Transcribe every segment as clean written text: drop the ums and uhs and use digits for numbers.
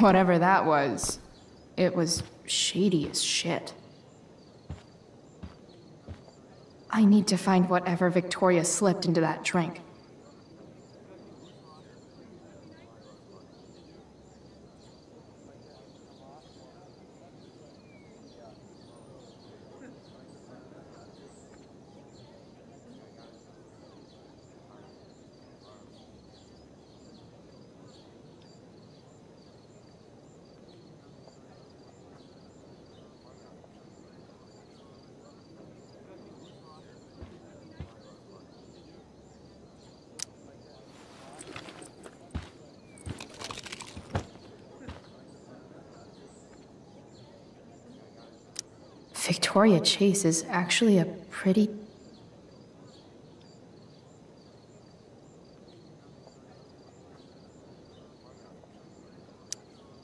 Whatever that was, it was shady as shit. I need to find whatever Victoria slipped into that drink. Victoria Chase is actually a pretty...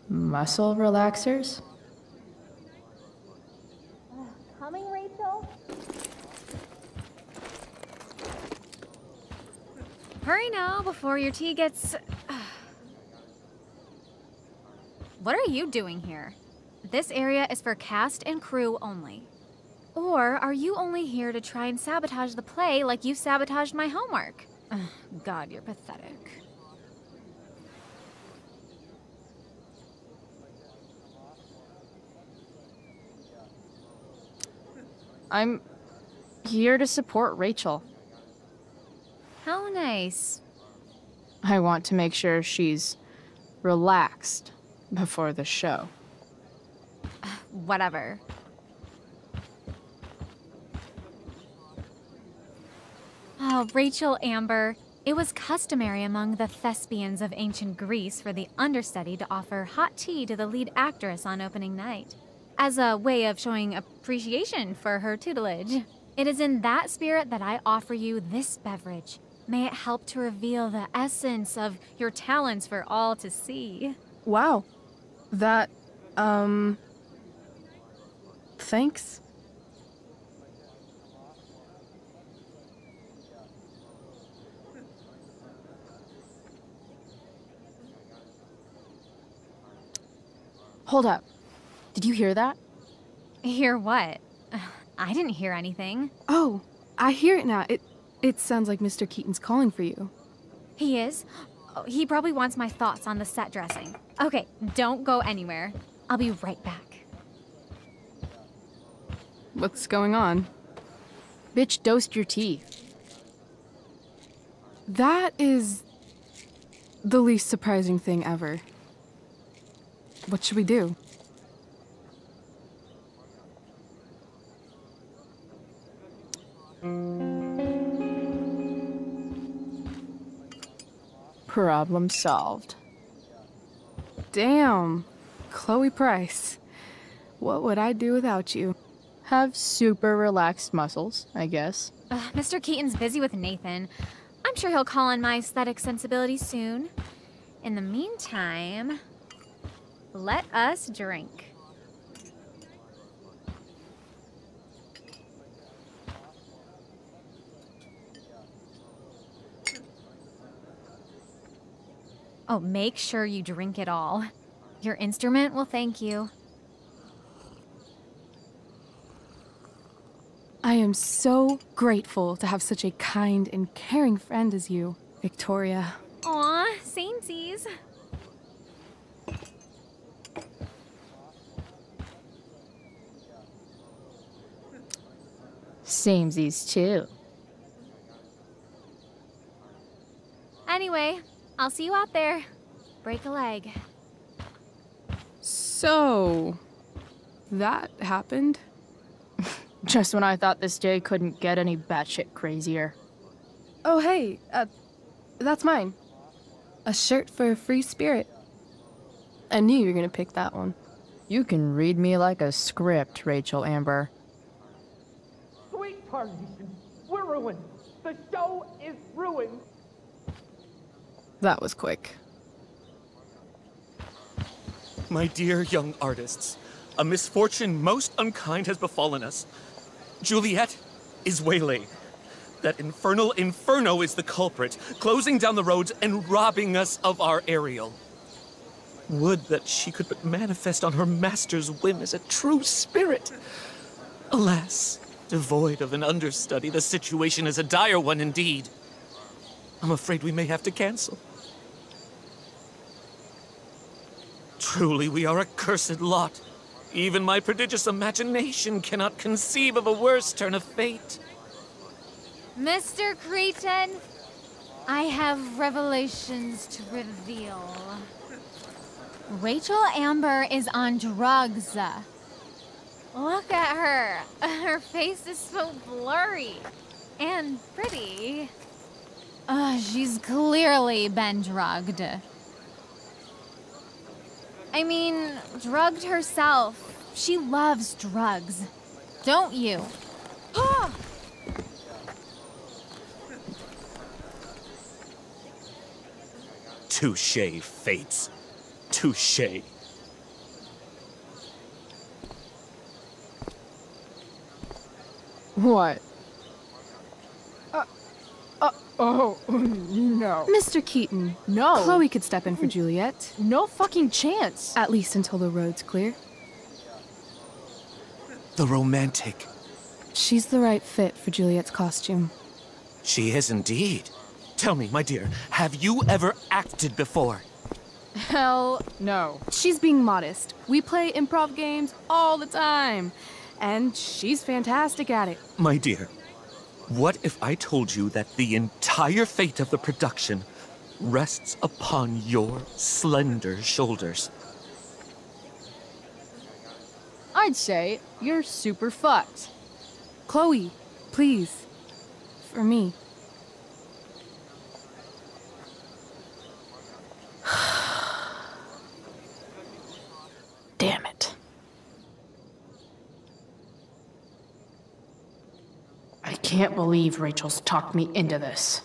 muscle relaxers? Coming, Rachel? Hurry now before your tea gets... What are you doing here? This area is for cast and crew only. Or are you only here to try and sabotage the play like you sabotaged my homework? God, you're pathetic. I'm here to support Rachel. How nice. I want to make sure she's relaxed before the show. Whatever. Oh, Rachel Amber. It was customary among the thespians of ancient Greece for the understudy to offer hot tea to the lead actress on opening night, as a way of showing appreciation for her tutelage. It is in that spirit that I offer you this beverage. May it help to reveal the essence of your talents for all to see. Wow. That, thanks. Hold up. Did you hear that? Hear what? I didn't hear anything. Oh, I hear it now. It sounds like Mr. Keaton's calling for you. He is? Oh, he probably wants my thoughts on the set dressing. Okay, don't go anywhere. I'll be right back. What's going on? Bitch, dosed your tea. That is the least surprising thing ever. What should we do? Problem solved. Damn, Chloe Price. What would I do without you? Have super relaxed muscles, I guess. Mr. Keaton's busy with Nathan. I'm sure he'll call on my aesthetic sensibilities soon. In the meantime, let us drink. Oh, make sure you drink it all. Your instrument will thank you. I am so grateful to have such a kind and caring friend as you, Victoria. Aw, samesies. Samesies too. Anyway, I'll see you out there. Break a leg. So, that happened? Just when I thought this day couldn't get any batshit crazier. Oh, hey, that's mine. A shirt for a free spirit. I knew you were gonna pick that one. You can read me like a script, Rachel Amber. Sweet Tarnation, we're ruined. The show is ruined. That was quick. My dear young artists, a misfortune most unkind has befallen us. Juliet is waylaid. That infernal inferno is the culprit, closing down the roads and robbing us of our Ariel. Would that she could but manifest on her master's whim as a true spirit. Alas, devoid of an understudy, the situation is a dire one indeed. I'm afraid we may have to cancel. Truly, we are a cursed lot. Even my prodigious imagination cannot conceive of a worse turn of fate. Mr. Creighton, I have revelations to reveal. Rachel Amber is on drugs. Look at her. Her face is so blurry and pretty. She's clearly been drugged. I mean, drugged herself. She loves drugs. Don't you? Touché, Fates. Touché. What? Oh, no. Mr. Keaton. No. Chloe could step in for Juliet. No fucking chance. At least until the road's clear. The romantic. She's the right fit for Juliet's costume. She is indeed. Tell me, my dear, have you ever acted before? Hell no. She's being modest. We play improv games all the time. And she's fantastic at it. My dear, what if I told you that the entire fate of the production rests upon your slender shoulders? I'd say you're super fucked. Chloe, please. For me. Damn it. I can't believe Rachel's talked me into this.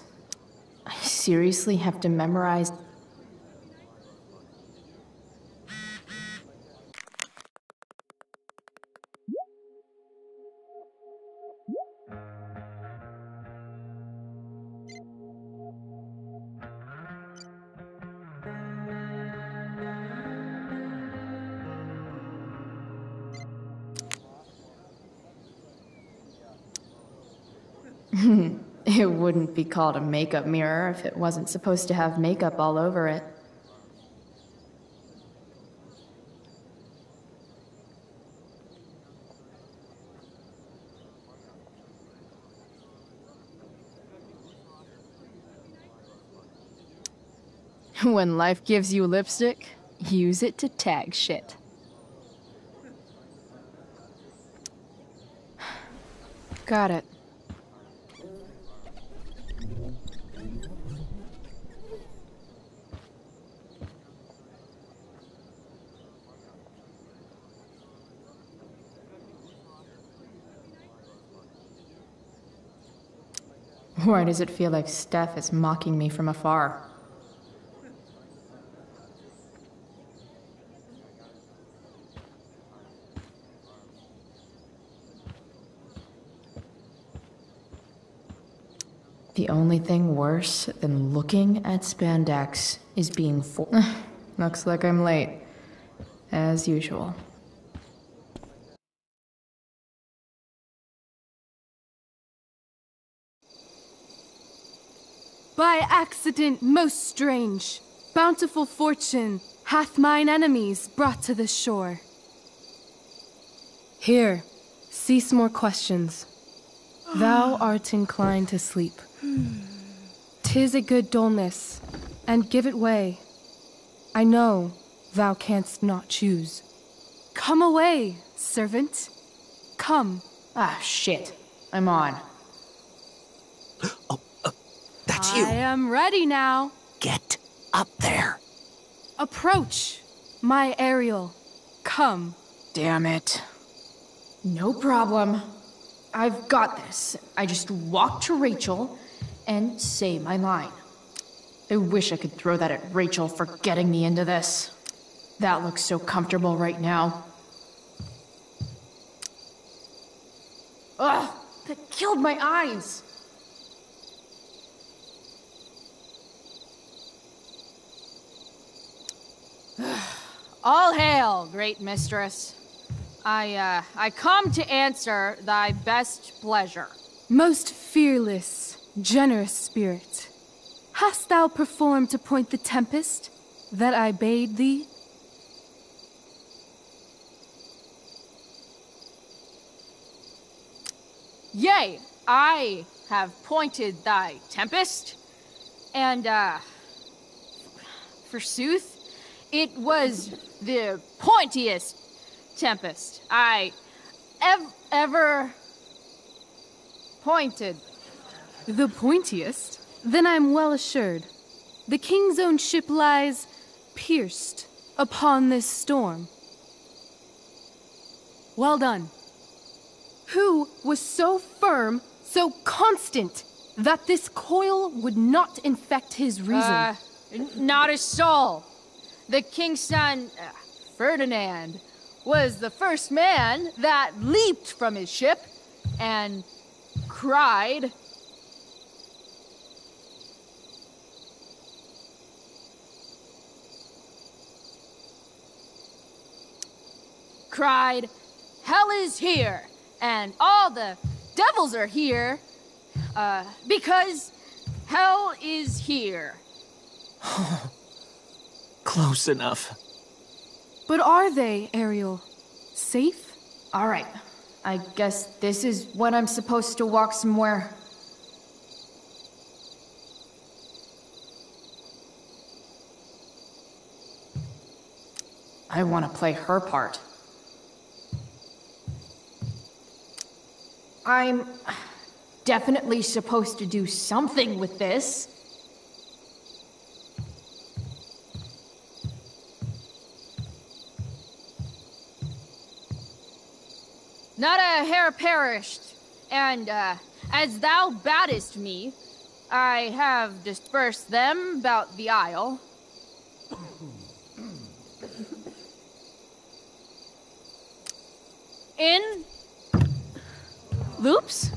I seriously have to memorize. It wouldn't be called a makeup mirror if it wasn't supposed to have makeup all over it. When life gives you lipstick, use it to tag shit. Got it. Why does it feel like Steph is mocking me from afar? The only thing worse than looking at spandex is being Looks like I'm late. As usual. By accident most strange, bountiful fortune hath mine enemies brought to this shore. Here, cease more questions. Thou art inclined to sleep. 'Tis a good dullness, and give it way. I know thou canst not choose. Come away, servant. Come. Ah, shit. I'm on. That's you. I am ready now. Get up there. Approach, my Ariel. Come. Damn it. No problem. I've got this. I just walk to Rachel and say my line. I wish I could throw that at Rachel for getting me into this. That looks so comfortable right now. Ugh! That killed my eyes! All hail, great mistress. I come to answer thy best pleasure. Most fearless, generous spirit, hast thou performed to point the tempest that I bade thee? Yea, I have pointed thy tempest, and, forsooth, it was the pointiest tempest I ever pointed. The pointiest? Then I'm well assured. The king's own ship lies pierced upon this storm. Well done. Who was so firm, so constant, that this coil would not infect his reason? Not a soul. The king's son, Ferdinand, was the first man that leaped from his ship and cried, "Hell is here, and all the devils are here, because hell is here." Close enough. But are they, Ariel? Safe? All right, I guess this is when I'm supposed to walk somewhere. I want to play her part. I'm definitely supposed to do something with this. Not a hair perished, and as thou badest me, I have dispersed them about the isle. In loops?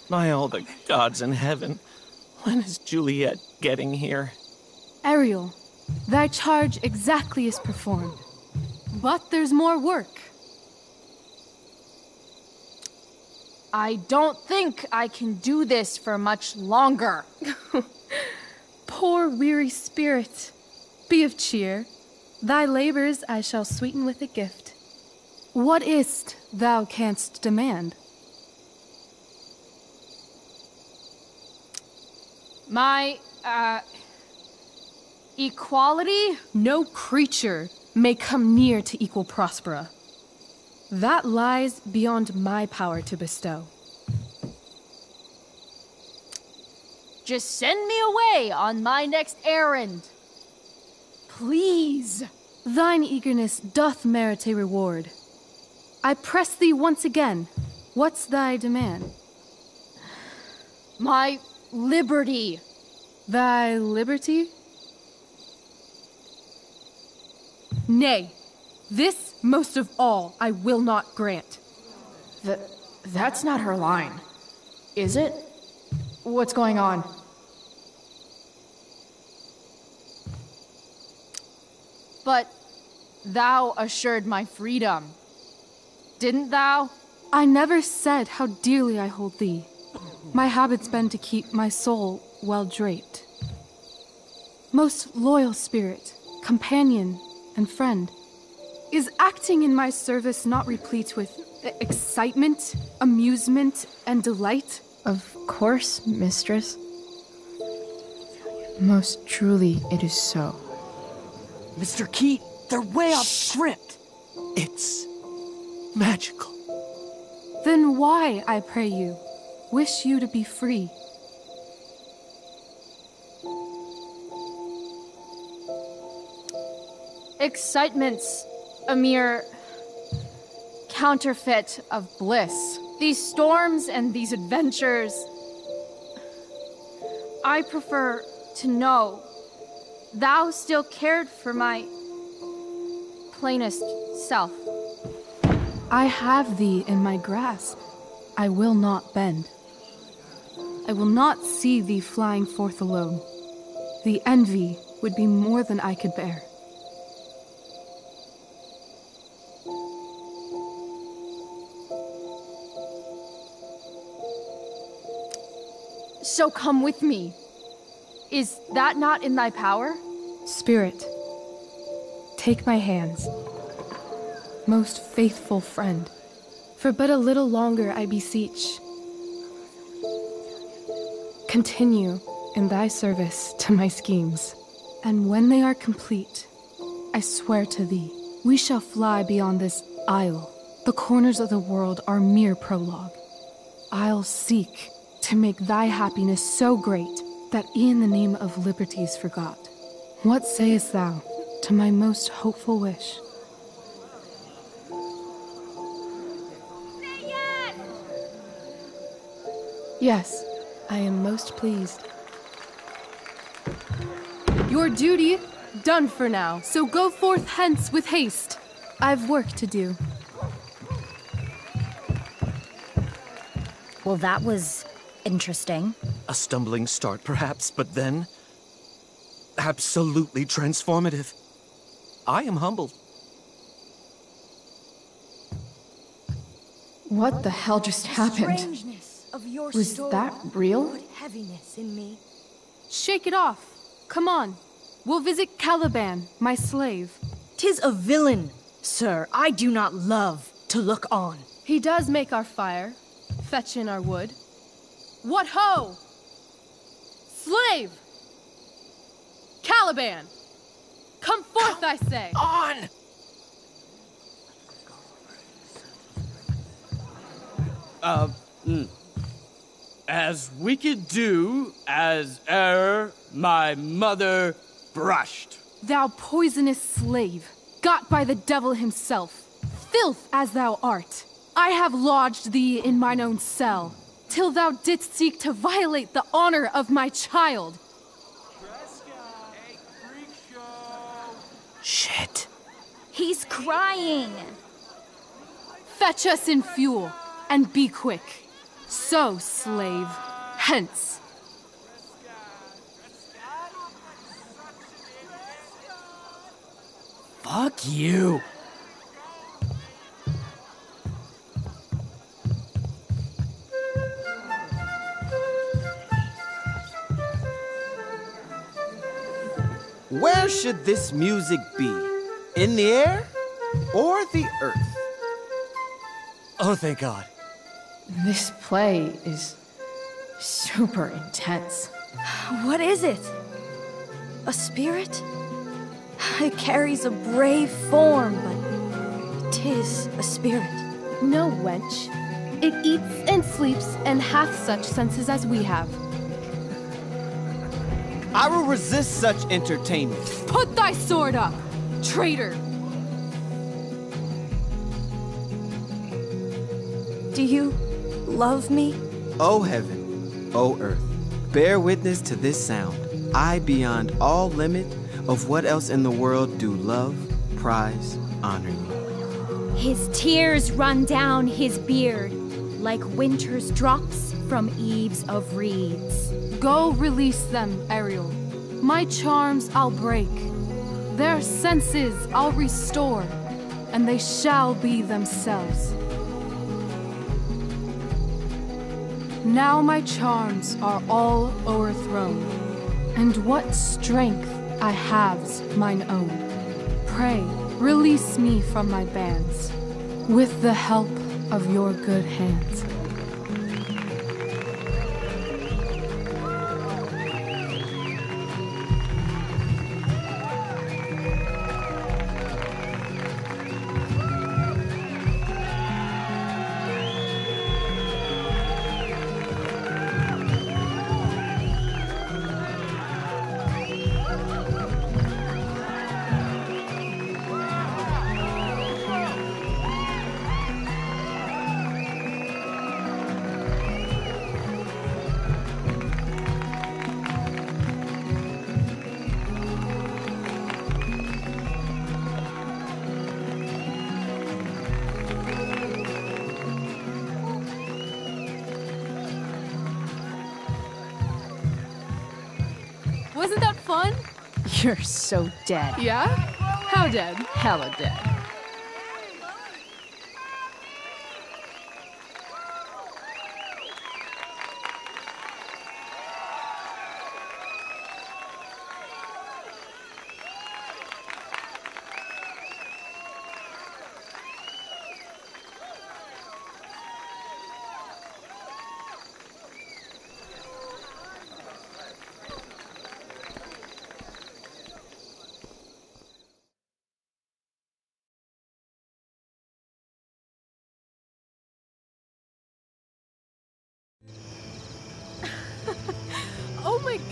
By all the gods in heaven, when is Juliet getting here? Ariel, thy charge exactly is performed. But there's more work. I don't think I can do this for much longer. Poor weary spirit. Be of cheer. Thy labors I shall sweeten with a gift. What is't thou canst demand? My, equality? No creature may come near to equal Prospera. That lies beyond my power to bestow. Just send me away on my next errand. Please. Thine eagerness doth merit a reward. I press thee once again. What's thy demand? My liberty. Thy liberty? Nay, this most of all I will not grant. That's not her line, is it? What's going on? But thou assured my freedom, didn't thou? I never said how dearly I hold thee. My habit's been to keep my soul well draped. Most loyal spirit, companion, and friend, is acting in my service not replete with excitement, amusement, and delight? Of course, mistress. Most truly it is so. Mr. Keat, they're way off script. It's magical. Then why, I pray you, wish you to be free? Excitement's a mere counterfeit of bliss. These storms and these adventures, I prefer to know thou still cared for my plainest self. I have thee in my grasp. I will not bend. I will not see thee flying forth alone. The envy would be more than I could bear. So come with me. Is that not in thy power? Spirit, take my hands. Most faithful friend, for but a little longer I beseech. Continue in thy service to my schemes, and when they are complete, I swear to thee, we shall fly beyond this isle. The corners of the world are mere prologue. I'll seek to make thy happiness so great that e'en the name of liberty's forgot. What sayest thou to my most hopeful wish? Say yes! Yes, I am most pleased. Your duty done for now, so go forth hence with haste. I've work to do. Well, that was interesting. A stumbling start, perhaps, but then absolutely transformative. I am humbled. What the hell just happened? Strangeness of your Was story that real? put heaviness in me. Shake it off. Come on. We'll visit Caliban, my slave. 'Tis a villain, sir, I do not love to look on. He does make our fire, fetch in our wood. What ho! Slave! Caliban! Come forth, I say! On! As wicked do as e'er my mother brushed. Thou poisonous slave, got by the devil himself, filth as thou art, I have lodged thee in mine own cell, till thou didst seek to violate the honor of my child. Shit. He's crying! Fetch us in fuel, and be quick. So, slave, hence. Fuck you. Where should this music be? In the air or the earth? Oh, thank God. This play is super intense. What is it? A spirit? It carries a brave form, but 'tis a spirit. No, wench. It eats and sleeps and hath such senses as we have. I will resist such entertainment. Put thy sword up, traitor! Do you love me? O heaven, O earth, bear witness to this sound. I, beyond all limit of what else in the world do love, prize, honor me. His tears run down his beard like winter's drops from eaves of reeds. Go release them, Ariel. My charms I'll break. Their senses I'll restore, and they shall be themselves. Now my charms are all o'erthrown, and what strength I have's mine own. Pray, release me from my bands, with the help of your good hands. Wasn't that fun? You're so dead. Yeah? How dead? Hella dead.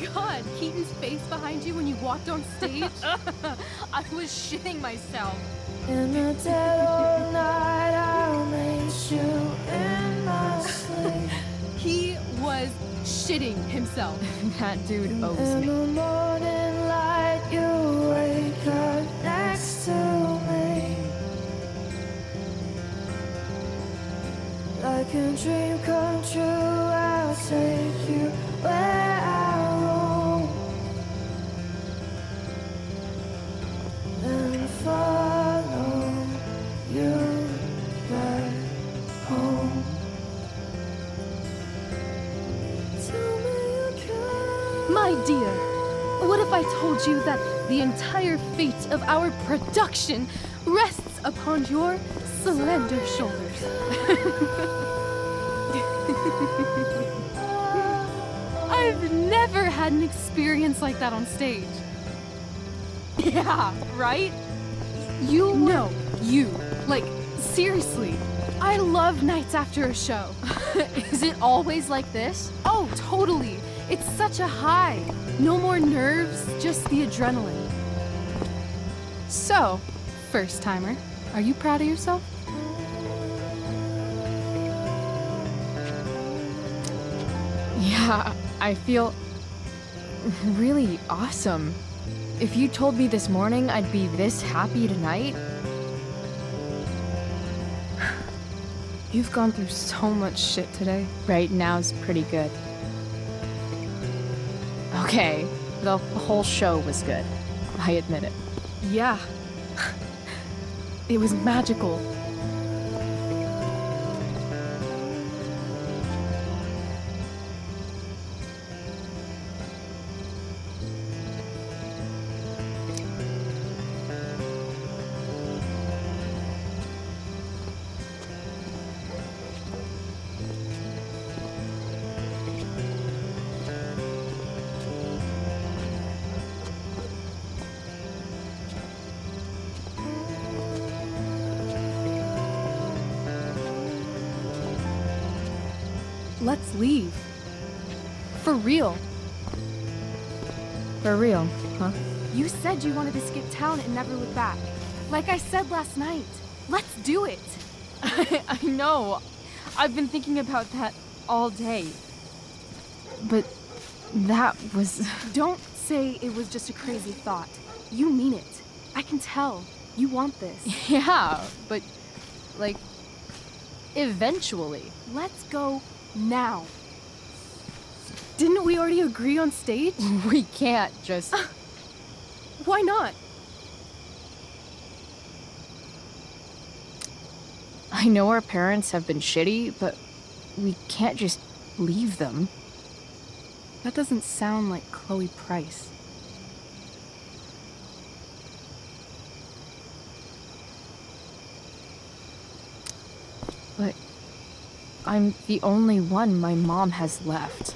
god, Keaton's face behind you when you walked on stage? I was shitting myself. In the dead of night, I'll meet you in my sleep. He was shitting himself. That dude owes In me. the morning light, you wake up next to me. Like a dream come true, I'll take you where I roam and follow you back home. Tell me you can. My dear, what if I told you that the entire fate of our production rests upon your slender shoulders? I've never had an experience like that on stage. Yeah, right? You? No, you. Like, seriously. I love nights after a show. Is it always like this? Oh, totally. It's such a high. No more nerves, just the adrenaline. So, first timer, are you proud of yourself? Yeah, I feel really awesome. If you told me this morning I'd be this happy tonight. You've gone through so much shit today. Right now's pretty good. Okay, the whole show was good. I admit it. Yeah. It was magical. Let's leave. For real. For real, huh? You said you wanted to skip town and never look back. Like I said last night. Let's do it. I know. I've been thinking about that all day. But that was... Don't say it was just a crazy thought. You mean it. I can tell. You want this. Yeah, but... like... eventually. Let's go now. Didn't we already agree on stage? We can't just... Why not? I know our parents have been shitty, but we can't just leave them. That doesn't sound like Chloe Price. But I'm the only one my mom has left.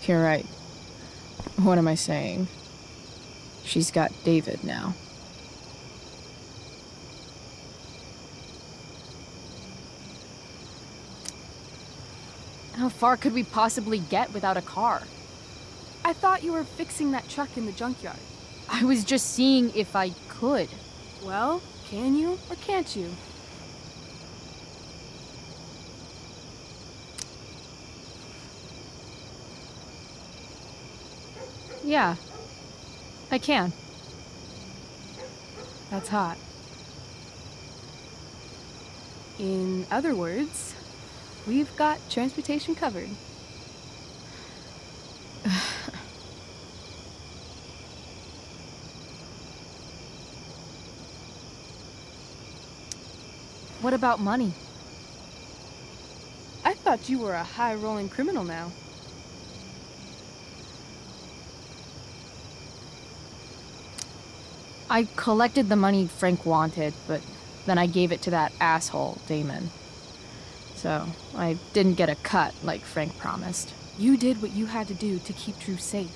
You're right. What am I saying? She's got David now. How far could we possibly get without a car? I thought you were fixing that truck in the junkyard. I was just seeing if I could. Well, can you or can't you? Yeah, I can. That's hot. In other words, we've got transportation covered. What about money? I thought you were a high-rolling criminal now. I collected the money Frank wanted, but then I gave it to that asshole, Damon. So, I didn't get a cut like Frank promised. You did what you had to do to keep Drew safe.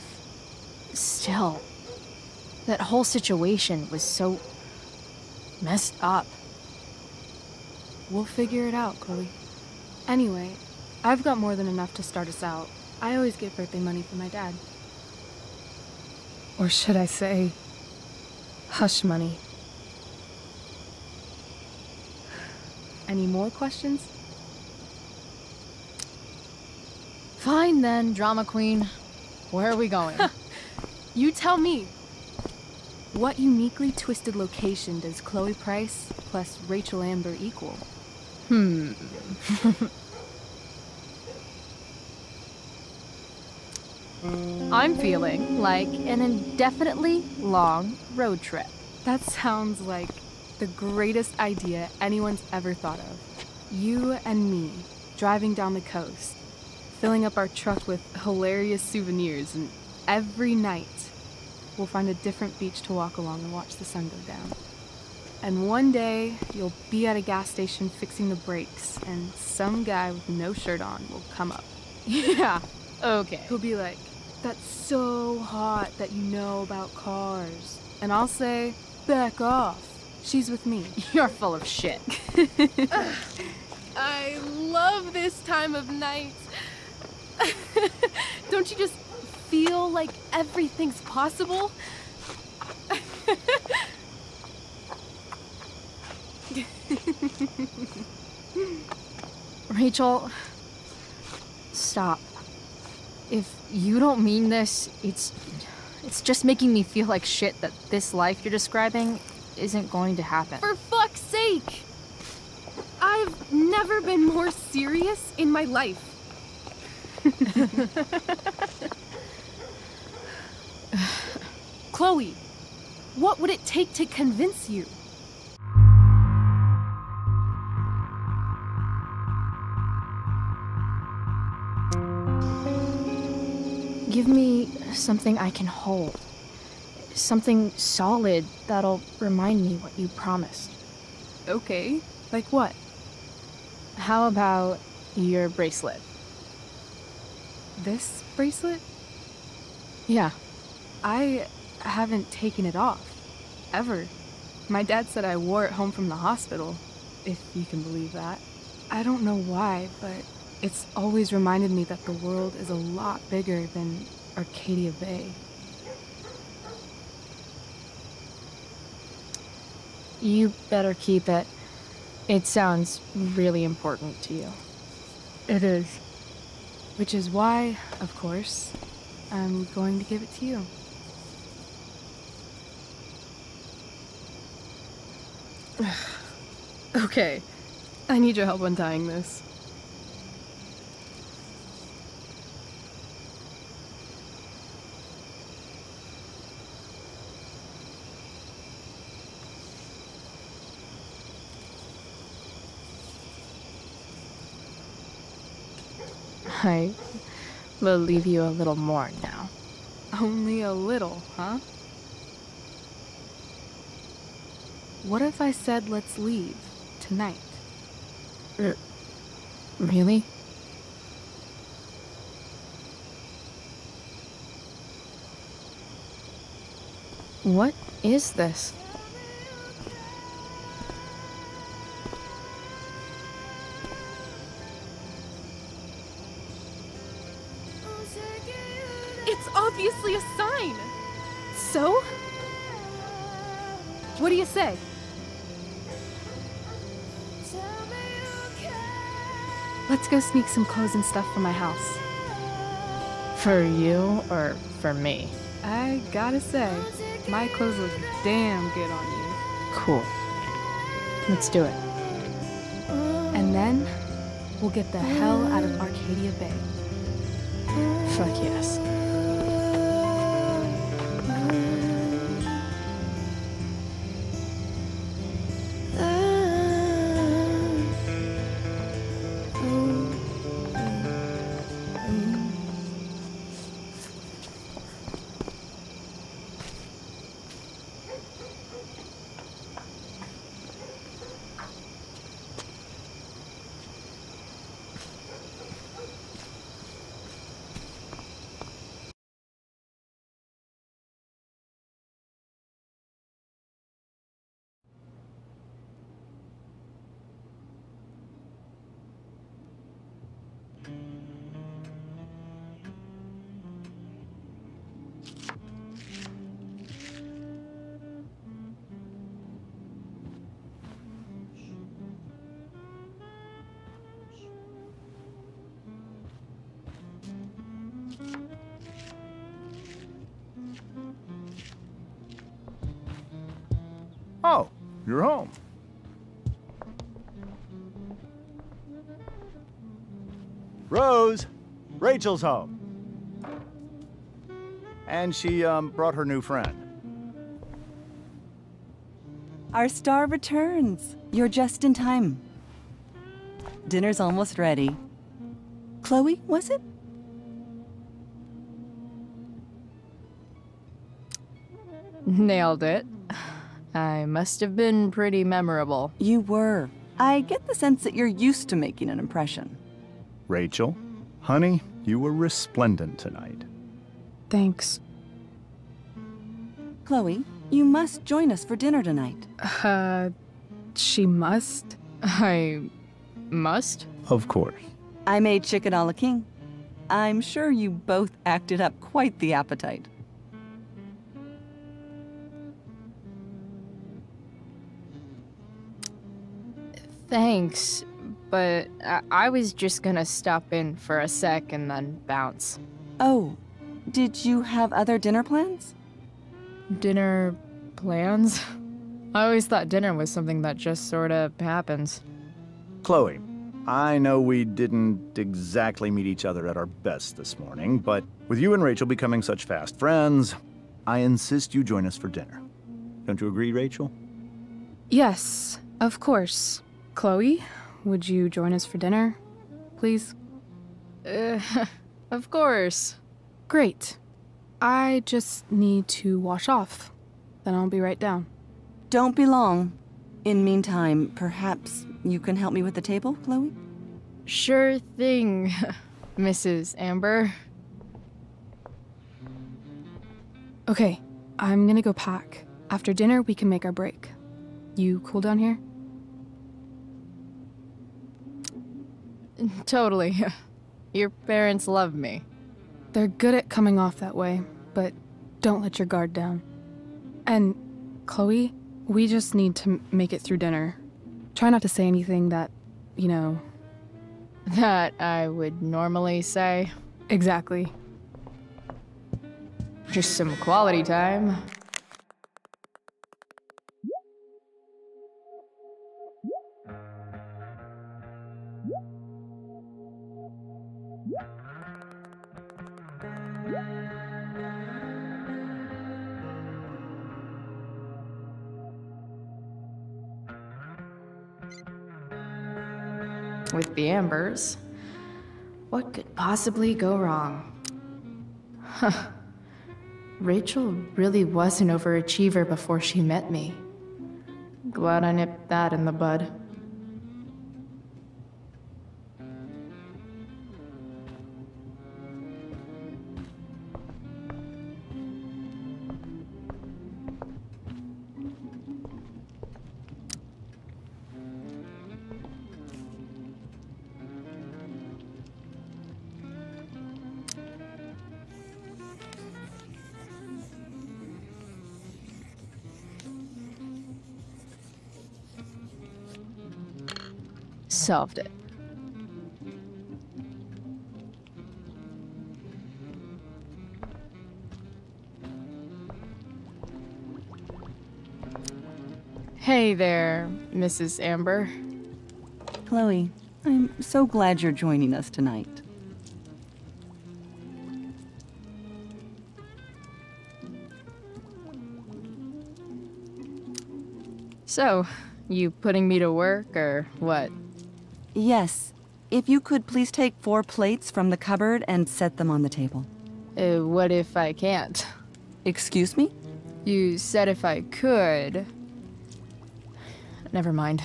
Still, that whole situation was so messed up. We'll figure it out, Chloe. Anyway, I've got more than enough to start us out. I always get birthday money from my dad. Or should I say, hush money. Any more questions? Fine then, drama queen. Where are we going? You tell me. What uniquely twisted location does Chloe Price plus Rachel Amber equal? I'm feeling like an indefinitely long road trip. That sounds like the greatest idea anyone's ever thought of. You and me, driving down the coast, filling up our truck with hilarious souvenirs, and every night we'll find a different beach to walk along and watch the sun go down. And one day, you'll be at a gas station fixing the brakes, and some guy with no shirt on will come up. Yeah, okay. He'll be like, "That's so hot that you know about cars." And I'll say, "Back off. She's with me." You're full of shit. I love this time of night. Don't you just feel like everything's possible? Rachel, stop. If you don't mean this, it's just making me feel like shit that this life you're describing isn't going to happen. For fuck's sake! I've never been more serious in my life. Chloe, what would it take to convince you? Give me something I can hold. Something solid that'll remind me what you promised. Okay, like what? How about your bracelet? This bracelet? Yeah. I haven't taken it off. Ever. My dad said I wore it home from the hospital, if you can believe that. I don't know why, but it's always reminded me that the world is a lot bigger than Arcadia Bay. You better keep it. It sounds really important to you. It is. Which is why, of course, I'm going to give it to you. Okay, I need your help untying this. I will leave you a little more now. Only a little, huh? What if I said let's leave tonight? Really? What is this? It's obviously a sign! So? What do you say? Let's go sneak some clothes and stuff from my house. For you or for me? I gotta say, my clothes look damn good on you. Cool. Let's do it. And then, we'll get the hell out of Arcadia Bay. Fuck yes. you're home. Rose, Rachel's home. And she, brought her new friend. Our star returns. You're just in time. Dinner's almost ready. Chloe, was it? Nailed it. I must have been pretty memorable. You were. I get the sense that you're used to making an impression. Rachel, honey, you were resplendent tonight. Thanks. Chloe, you must join us for dinner tonight. She must? I must? Of course. I made chicken a la king. I'm sure you both acted up quite the appetite. Thanks, but I was just gonna stop in for a sec and then bounce. Oh, did you have other dinner plans? Dinner plans? I always thought dinner was something that just sorta happens. Chloe, I know we didn't exactly meet each other at our best this morning, but with you and Rachel becoming such fast friends, I insist you join us for dinner. Don't you agree, Rachel? Yes, of course. Chloe, would you join us for dinner, please? Of course. Great. I just need to wash off. Then I'll be right down. Don't be long. In meantime, perhaps you can help me with the table, Chloe? Sure thing, Mrs. Amber. Okay, I'm gonna go pack. After dinner, we can make our break. You cool down here? Totally. Your parents love me. They're good at coming off that way, but don't let your guard down. And, Chloe, we just need to make it through dinner. Try not to say anything that, you know... That I would normally say. Exactly. Just some quality time. With the Ambers, what could possibly go wrong? Huh. Rachel really was an overachiever before she met me. Glad I nipped that in the bud. Solved it. Hey there, Mrs. Amber. Chloe, I'm so glad you're joining us tonight. So, you putting me to work, or what? Yes. If you could please take 4 plates from the cupboard and set them on the table. What if I can't? Excuse me? You said if I could. Never mind.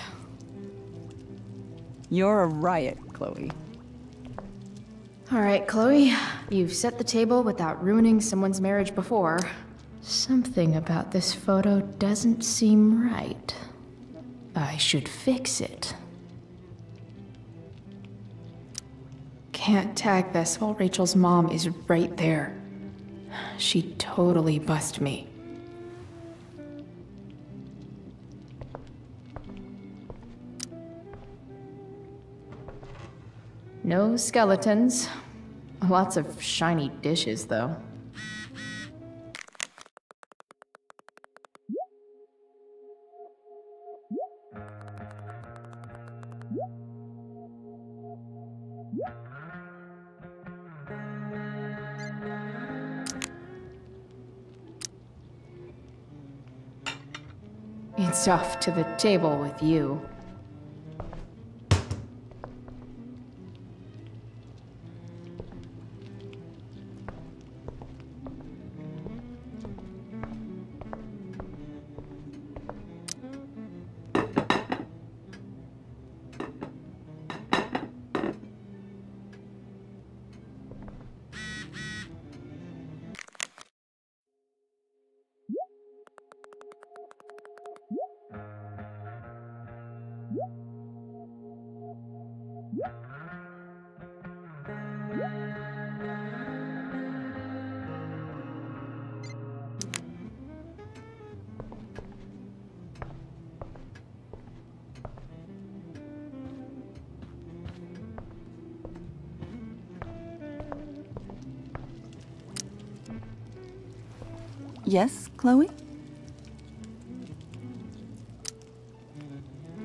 You're a riot, Chloe. All right, Chloe. You've set the table without ruining someone's marriage before. Something about this photo doesn't seem right. I should fix it. Can't tag this while Rachel's mom is right there. She'd totally bust me. No skeletons. Lots of shiny dishes, though. It's off to the table with you. Yes, Chloe?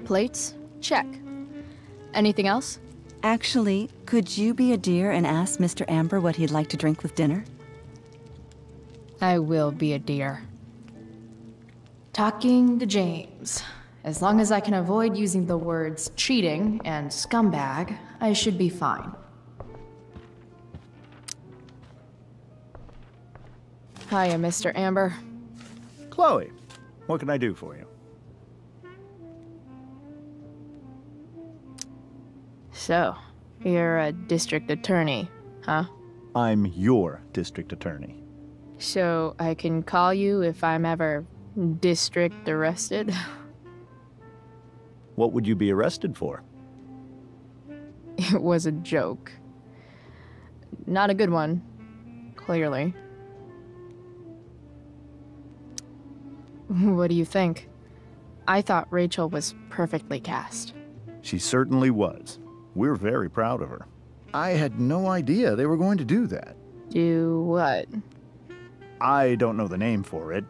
Plates? Check. Anything else? Actually, could you be a dear and ask Mr. Amber what he'd like to drink with dinner? I will be a dear. Talking to James. As long as I can avoid using the words cheating and scumbag, I should be fine. Hiya, Mr. Amber. Chloe, what can I do for you? So, you're a district attorney, huh? I'm your district attorney. So, I can call you if I'm ever district arrested? What would you be arrested for? It was a joke. Not a good one, clearly. What do you think? I thought Rachel was perfectly cast. She certainly was. We're very proud of her. I had no idea they were going to do that. Do what? I don't know the name for it.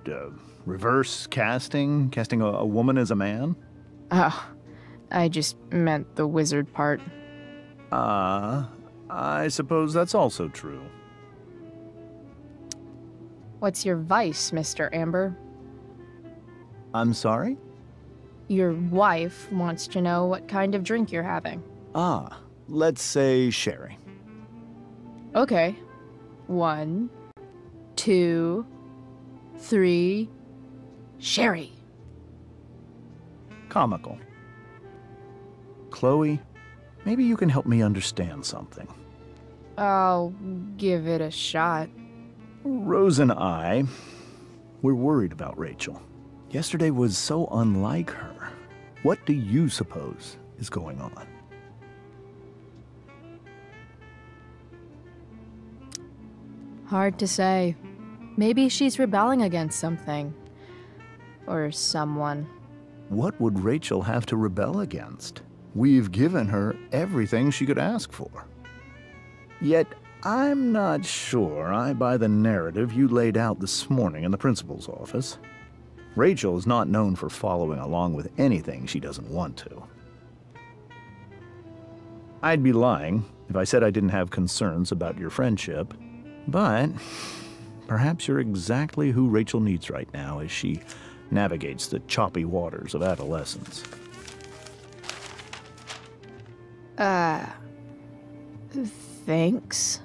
Reverse casting? Casting a woman as a man? Oh, I just meant the wizard part. I suppose that's also true. What's your vice, Mr. Amber? I'm sorry? Your wife wants to know what kind of drink you're having. Let's say sherry. Okay. 1, 2, 3... Sherry. Comical. Chloe, maybe you can help me understand something. I'll give it a shot. Rose and I, we're worried about Rachel. Yesterday was so unlike her. What do you suppose is going on? Hard to say. Maybe she's rebelling against something. Or someone. What would Rachel have to rebel against? We've given her everything she could ask for. Yet, I'm not sure I buy the narrative you laid out this morning in the principal's office. Rachel is not known for following along with anything she doesn't want to. I'd be lying if I said I didn't have concerns about your friendship, but perhaps you're exactly who Rachel needs right now as she navigates the choppy waters of adolescence. Thanks.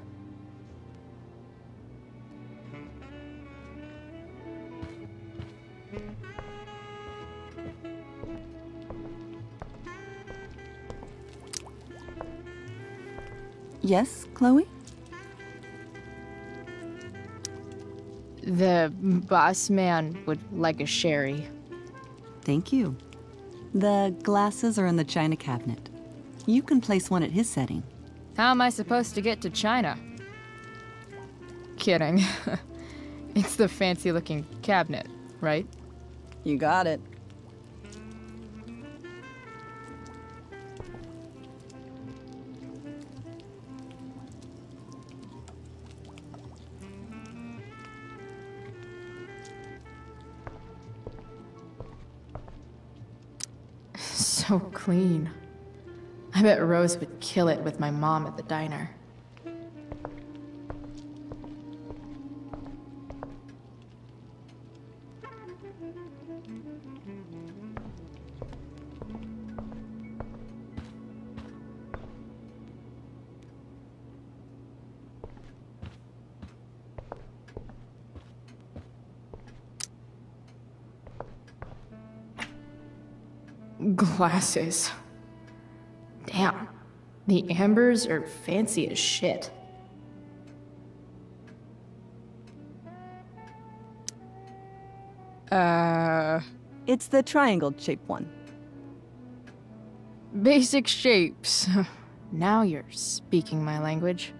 Yes, Chloe? The boss man would like a sherry. Thank you. The glasses are in the china cabinet. You can place one at his setting. How am I supposed to get to China? Kidding. It's the fancy-looking cabinet, right? You got it. So clean. I bet Rose would kill it with my mom at the diner. Glasses. Damn. The ambers are fancy as shit. It's the triangle-shaped one. Basic shapes. Now you're speaking my language.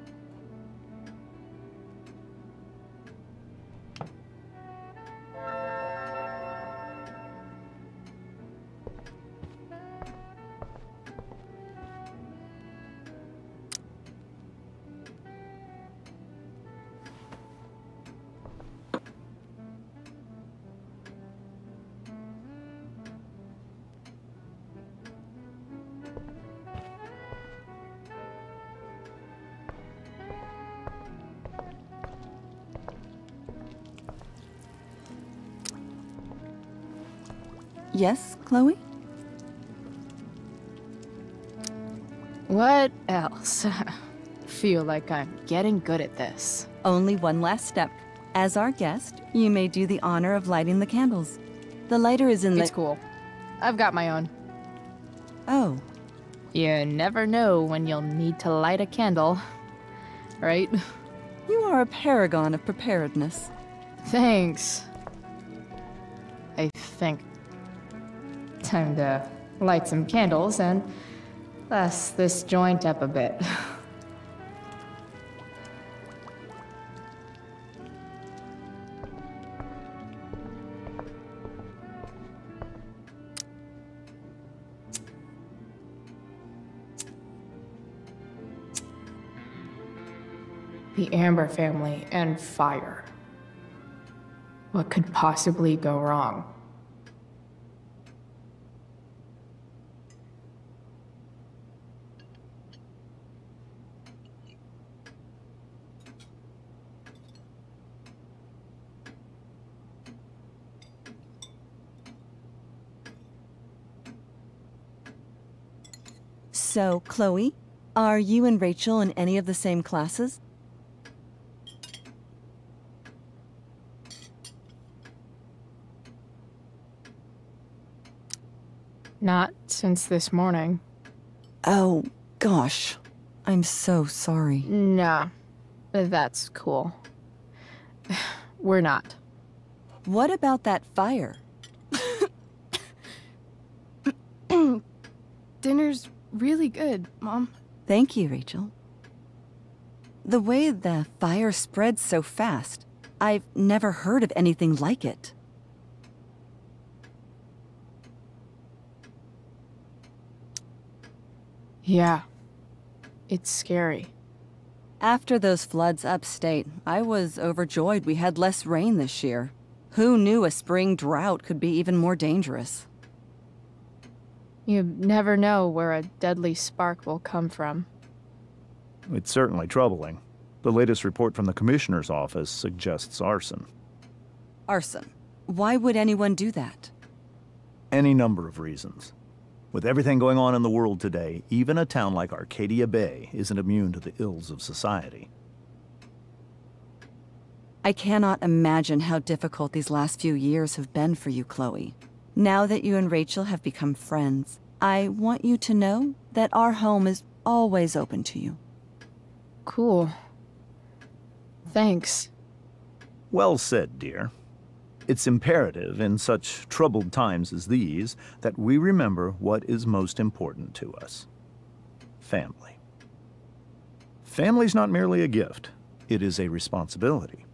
Yes, Chloe? What else? Feel like I'm getting good at this. Only one last step. As our guest, you may do the honor of lighting the candles. The lighter is in the— It's cool. I've got my own. Oh. You never know when you'll need to light a candle, right? You are a paragon of preparedness. Thanks. I think. Time to light some candles and bless this joint up a bit. The Amber family and fire. What could possibly go wrong? So, Chloe, are you and Rachel in any of the same classes? Not since this morning. Oh, gosh. I'm so sorry. Nah, that's cool. We're not. What about that fire? Dinner's really good, Mom. Thank you, Rachel. The way the fire spreads so fast, I've never heard of anything like it. Yeah, it's scary. After those floods upstate, I was overjoyed we had less rain this year. Who knew a spring drought could be even more dangerous? You never know where a deadly spark will come from. It's certainly troubling. The latest report from the Commissioner's office suggests arson. Arson? Why would anyone do that? Any number of reasons. With everything going on in the world today, even a town like Arcadia Bay isn't immune to the ills of society. I cannot imagine how difficult these last few years have been for you, Chloe. Now that you and Rachel have become friends, I want you to know that our home is always open to you. Cool. Thanks. Well said, dear. It's imperative in such troubled times as these that we remember what is most important to us. Family. Family's not merely a gift, it is a responsibility.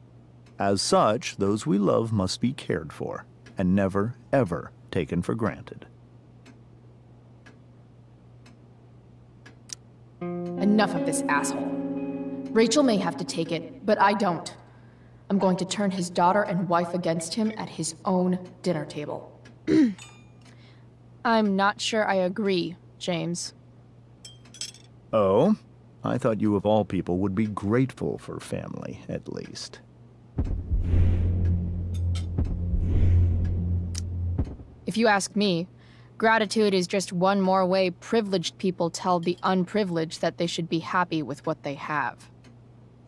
As such, those we love must be cared for, and never, ever taken for granted. Enough of this asshole. Rachel may have to take it, but I don't. I'm going to turn his daughter and wife against him at his own dinner table. I'm not sure I agree, James. Oh? I thought you of all people would be grateful for family, at least. If you ask me, gratitude is just one more way privileged people tell the unprivileged that they should be happy with what they have.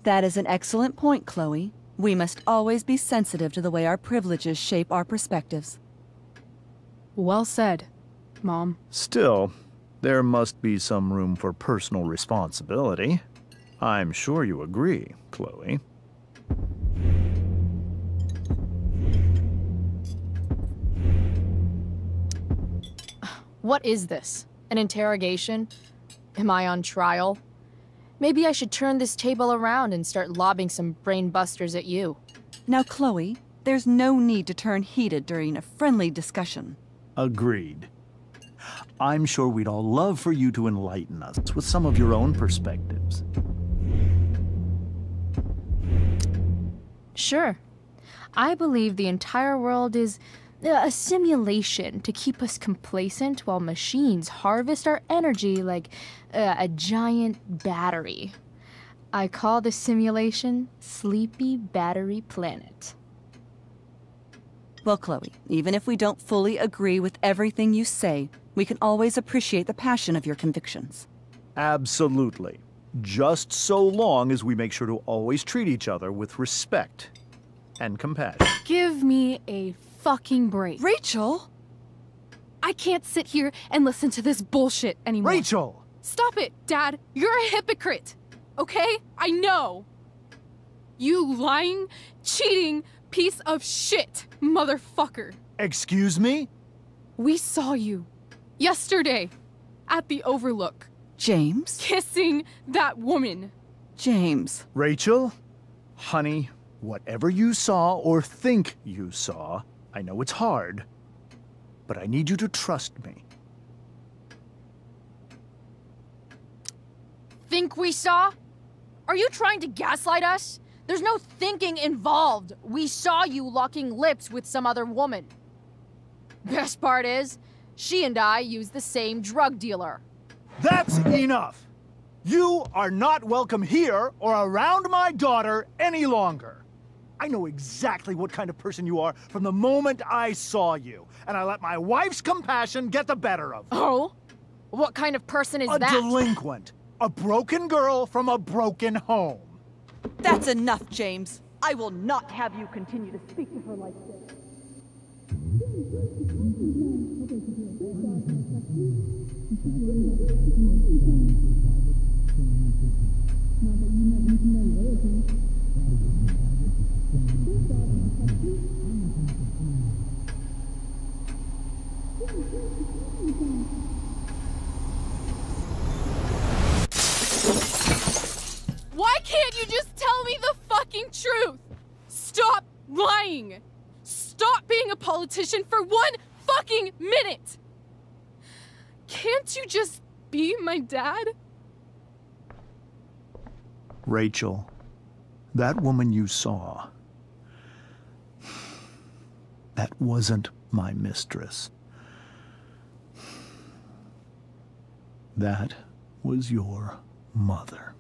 That is an excellent point, Chloe. We must always be sensitive to the way our privileges shape our perspectives. Well said. Mom. Still, there must be some room for personal responsibility. I'm sure you agree, Chloe. What is this? An interrogation? Am I on trial? Maybe I should turn this table around and start lobbing some brain busters at you. Now, Chloe, there's no need to turn heated during a friendly discussion. Agreed. I'm sure we'd all love for you to enlighten us with some of your own perspectives. Sure. I believe the entire world is a simulation to keep us complacent while machines harvest our energy like a giant battery. I call this simulation Sleepy Battery Planet. Well, Chloe, even if we don't fully agree with everything you say, we can always appreciate the passion of your convictions. Absolutely. Just so long as we make sure to always treat each other with respect and compassion. Give me a fucking break. Rachel! I can't sit here and listen to this bullshit anymore. Rachel! Stop it, Dad. You're a hypocrite. Okay? I know. You lying, cheating piece of shit, motherfucker. Excuse me? We saw you yesterday at the Overlook. James? Kissing that woman. James. Rachel? Honey, whatever you saw or think you saw, I know it's hard, but I need you to trust me. Think we saw? Are you trying to gaslight us? There's no thinking involved. We saw you locking lips with some other woman. Best part is, she and I use the same drug dealer. That's enough! You are not welcome here or around my daughter any longer. I know exactly what kind of person you are from the moment I saw you, and I let my wife's compassion get the better of me. Oh? What kind of person is that? A delinquent. A broken girl from a broken home. That's enough, James. I will not have you continue to speak to her like this. Why can't you just tell me the fucking truth? Stop lying! Stop being a politician for 1 fucking minute! Can't you just be my dad? Rachel, that woman you saw, that wasn't my mistress. That was your mother.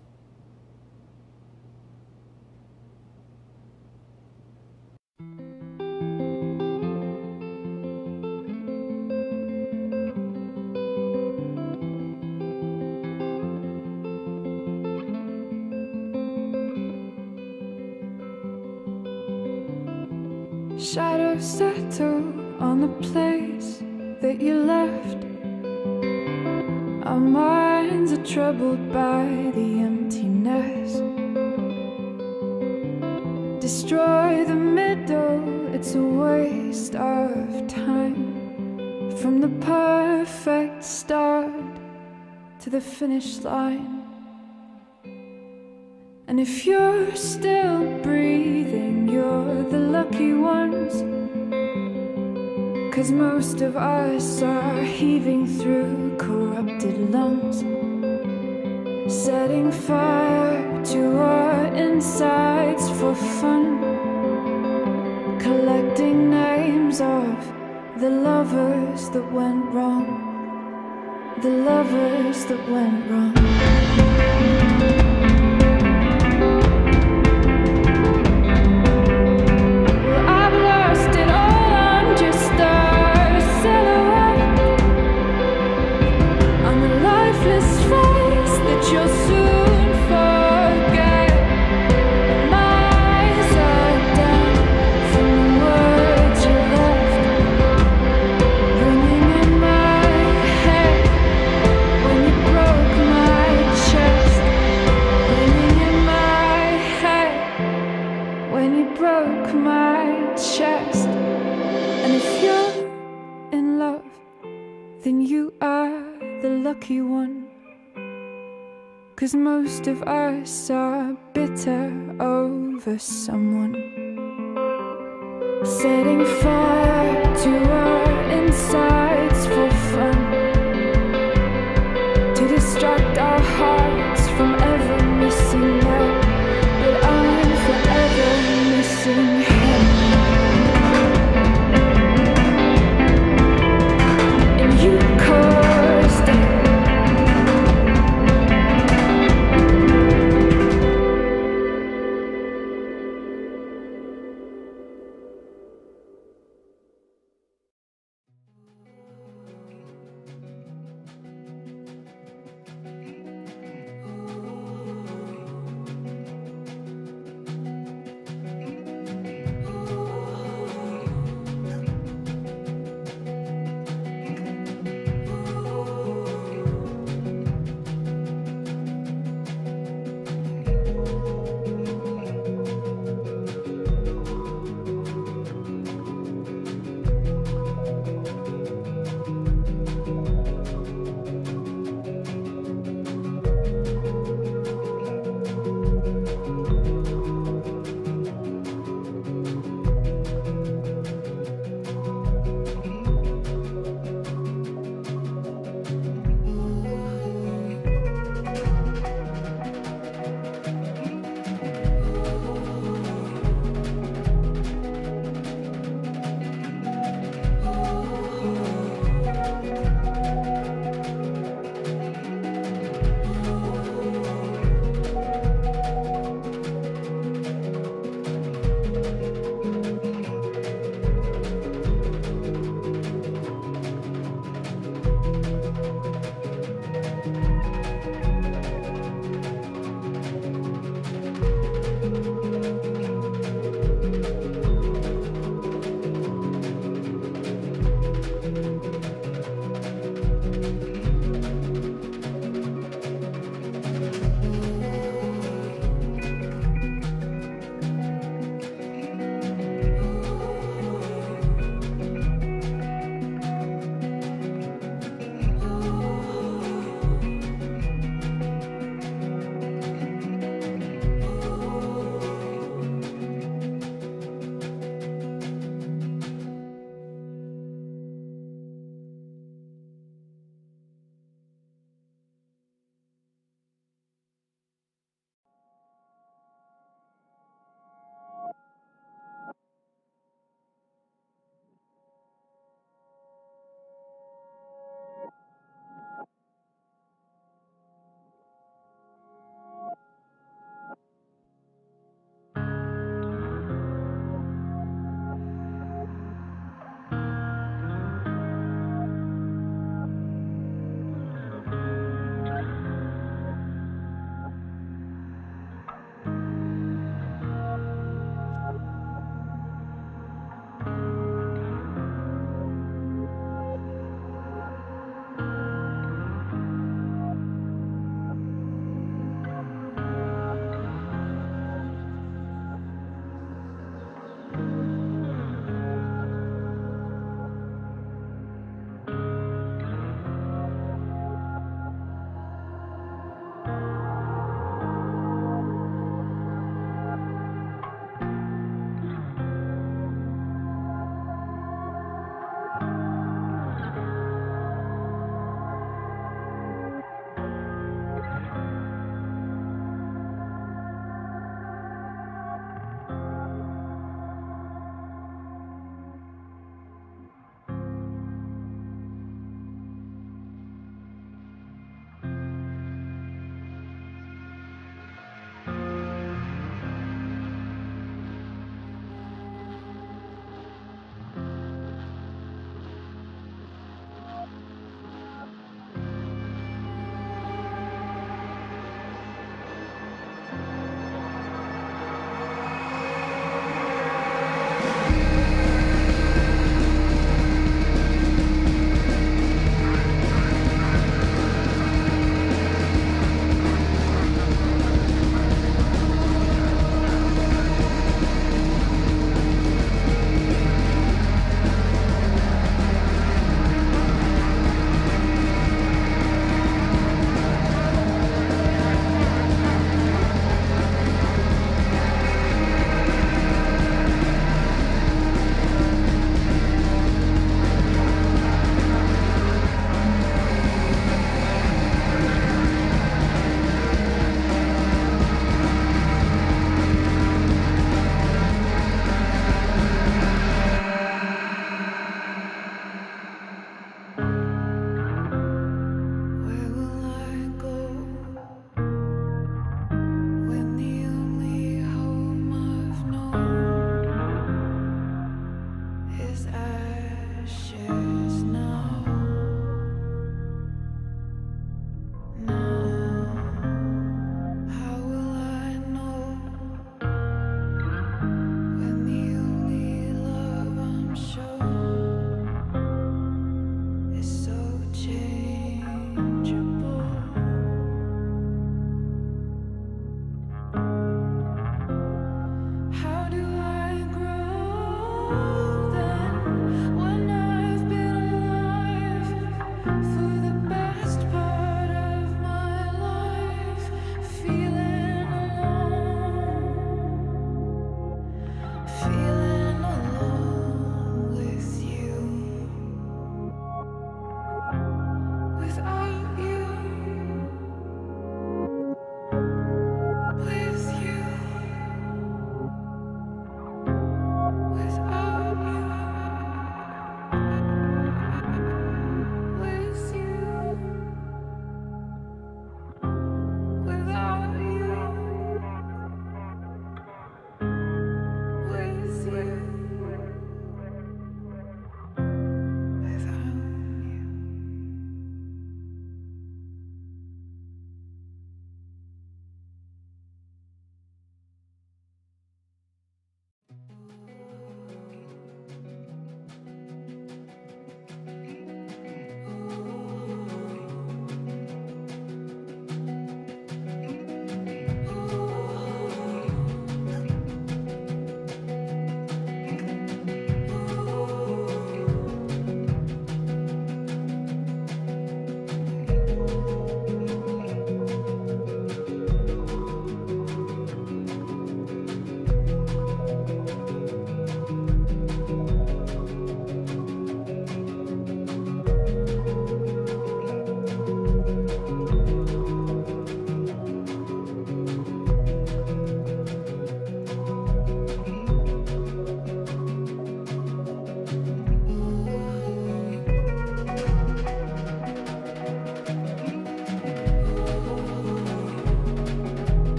Shadows settle on the place that you left. Our minds are troubled by the emptiness. Destroy the middle, it's a waste of time. From the perfect start to the finish line. And if you're still breathing, you're the lucky ones. 'Cause most of us are heaving through corrupted lungs, setting fire to our insides for fun, collecting names of the lovers that went wrong, the lovers that went wrong. 'cause most of us are bitter over someone. Setting fire to our insides for fun, to distract our hearts from ever missing that. But I'm forever missing him. And you caused it.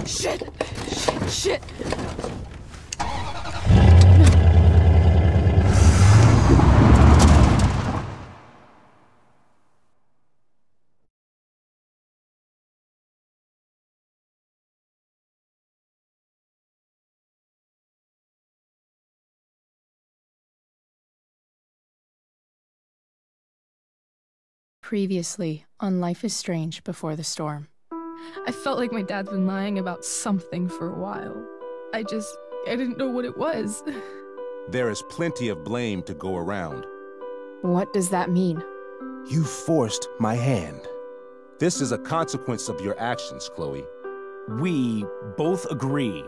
Shit! Shit! Previously on Life is Strange Before the Storm. I felt like my dad's been lying about something for a while. I didn't know what it was. There is plenty of blame to go around. What does that mean? You forced my hand. This is a consequence of your actions, Chloe. We both agree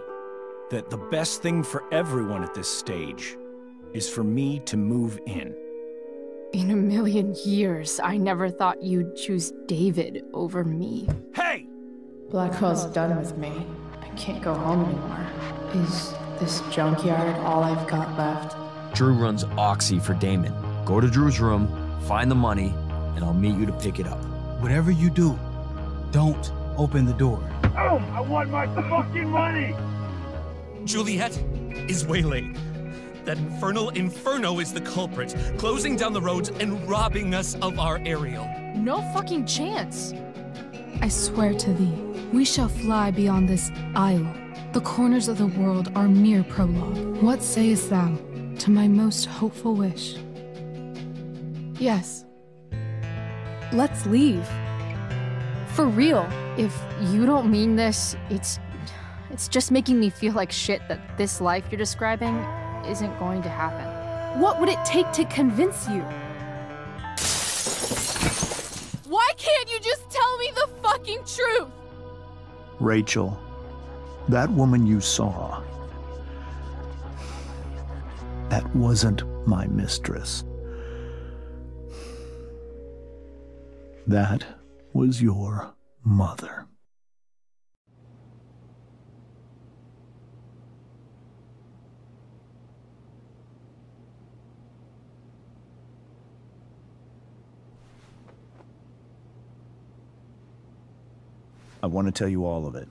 that the best thing for everyone at this stage is for me to move in. In a million years, I never thought you'd choose David over me. Hey! Blackwell's done with me. I can't go home anymore. Is this junkyard all I've got left? Drew runs Oxy for Damon. Go to Drew's room, find the money, and I'll meet you to pick it up. Whatever you do, don't open the door. Oh, I want my fucking money! Juliet is waylaid. That infernal Inferno is the culprit, closing down the roads and robbing us of our Ariel. No fucking chance. I swear to thee, we shall fly beyond this isle. The corners of the world are mere prologue. What sayest thou to my most hopeful wish? Yes. Let's leave. For real. If you don't mean this, it's just making me feel like shit that this life you're describing isn't going to happen. What would it take to convince you? Why can't you just tell me the fucking truth? Rachel, that woman you saw, that wasn't my mistress. That was your mother. I want to tell you all of it.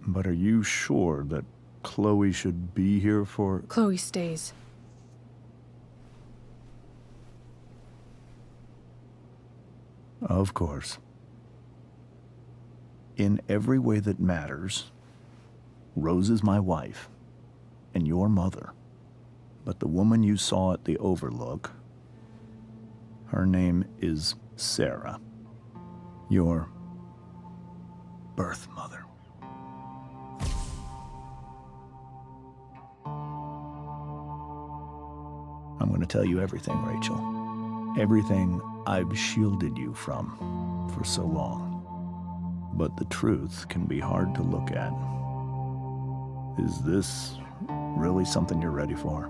But are you sure that Chloe should be here for... Chloe stays. Of course. In every way that matters, Rose is my wife and your mother. But the woman you saw at the Overlook, her name is Sarah. Your birth mother. I'm going to tell you everything, Rachel. Everything I've shielded you from for so long. But the truth can be hard to look at. Is this really something you're ready for?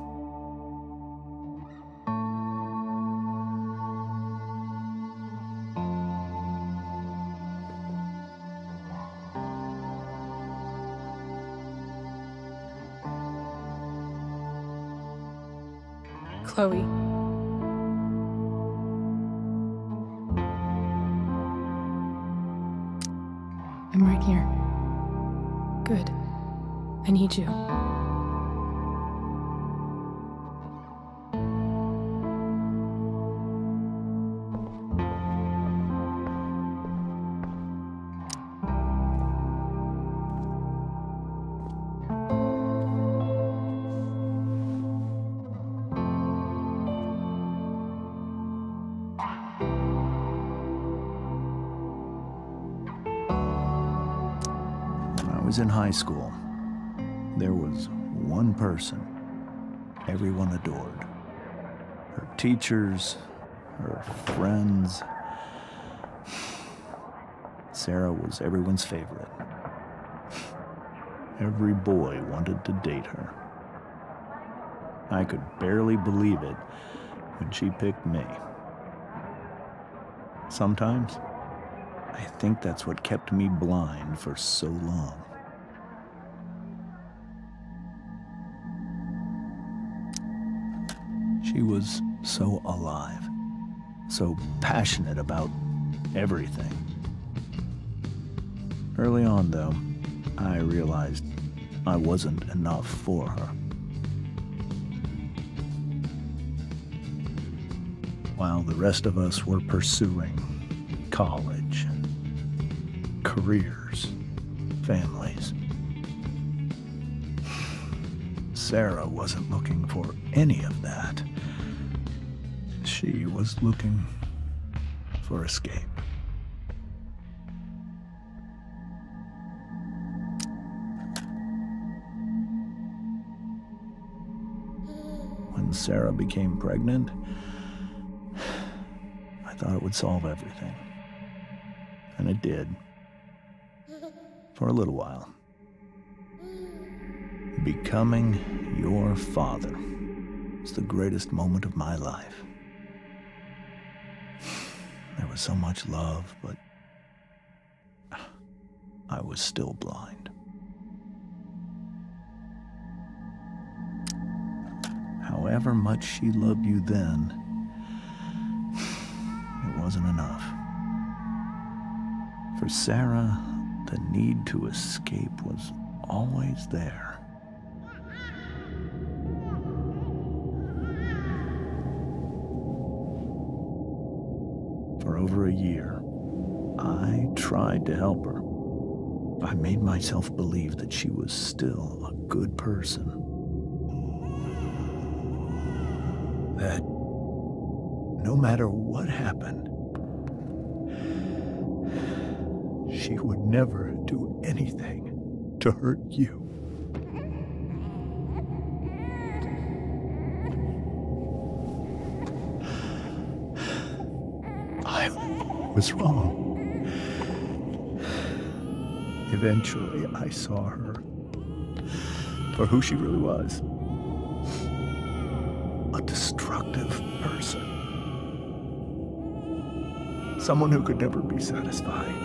Chloe. I'm right here. Good. I need you. In high school, there was one person everyone adored. Her teachers, her friends. Sarah was everyone's favorite. Every boy wanted to date her. I could barely believe it when she picked me. Sometimes, I think that's what kept me blind for so long. She was so alive, so passionate about everything. Early on, though, I realized I wasn't enough for her. While the rest of us were pursuing college, careers, families, Sarah wasn't looking for any of that. She was looking for escape. When Sarah became pregnant, I thought it would solve everything. And it did. For a little while. Becoming your father was the greatest moment of my life. There was so much love, but I was still blind. However much she loved you then, it wasn't enough. For Sarah, the need to escape was always there. For over a year, I tried to help her. I made myself believe that she was still a good person. That no matter what happened, she would never do anything to hurt you. I was wrong. Eventually, I saw her for who she really was. A destructive person. Someone who could never be satisfied.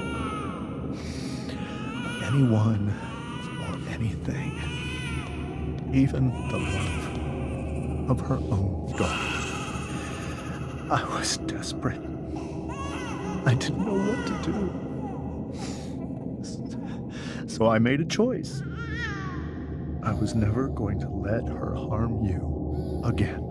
Anyone or anything. Even the love of her own daughter. I was desperate. I didn't know what to do. So I made a choice. I was never going to let her harm you again.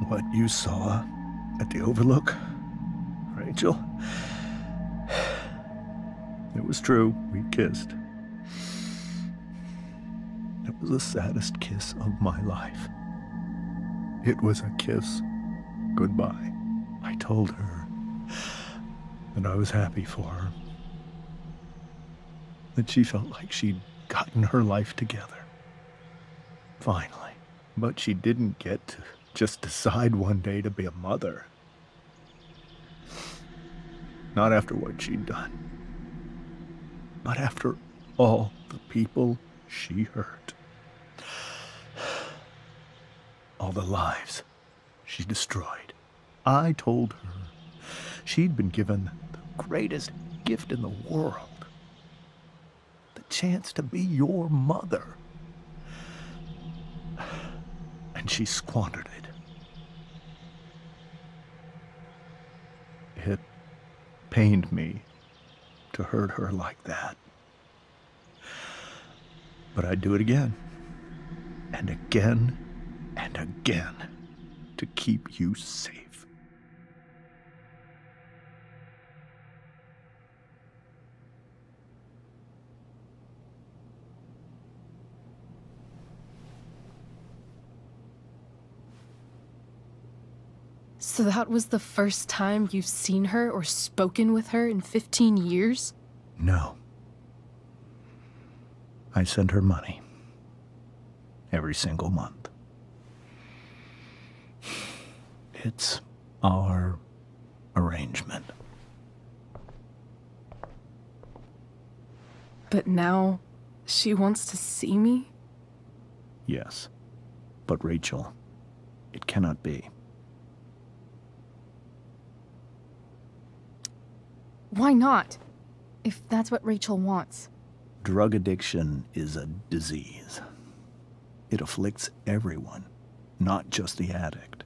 What you saw at the Overlook, Rachel, it was true. We kissed. It was the saddest kiss of my life. It was a kiss goodbye. I told her that I was happy for her. That she felt like she'd gotten her life together. Finally. But she didn't get to just decide one day to be a mother. Not after what she'd done. But after all the people she hurt. All the lives she destroyed. I told her she'd been given the greatest gift in the world. The chance to be your mother. And she squandered it. It pained me to hurt her like that. But I'd do it again. And again and again to keep you safe. So that was the first time you've seen her or spoken with her in 15 years? No. I send her money. Every single month. It's our arrangement. But now, she wants to see me? Yes. But Rachel, it cannot be. Why not? If that's what Rachel wants. Drug addiction is a disease. It afflicts everyone, not just the addict.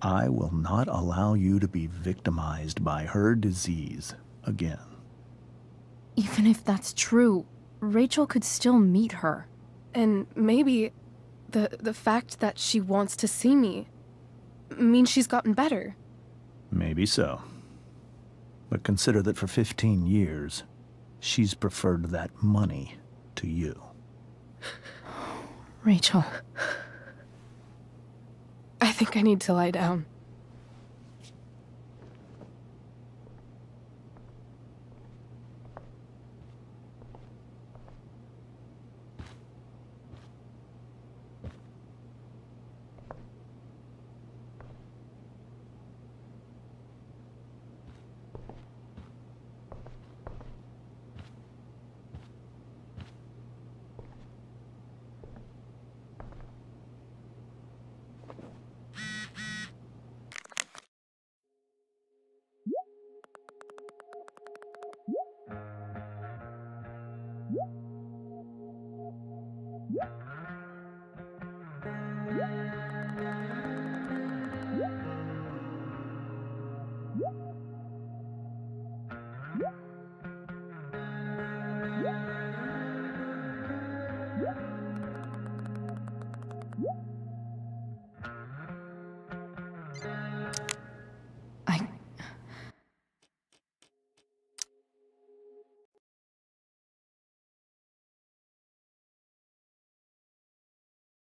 I will not allow you to be victimized by her disease again. Even if that's true, Rachel could still meet her. And maybe the fact that she wants to see me means she's gotten better. Maybe so. But consider that for 15 years, she's preferred that money to you. Rachel. I think I need to lie down.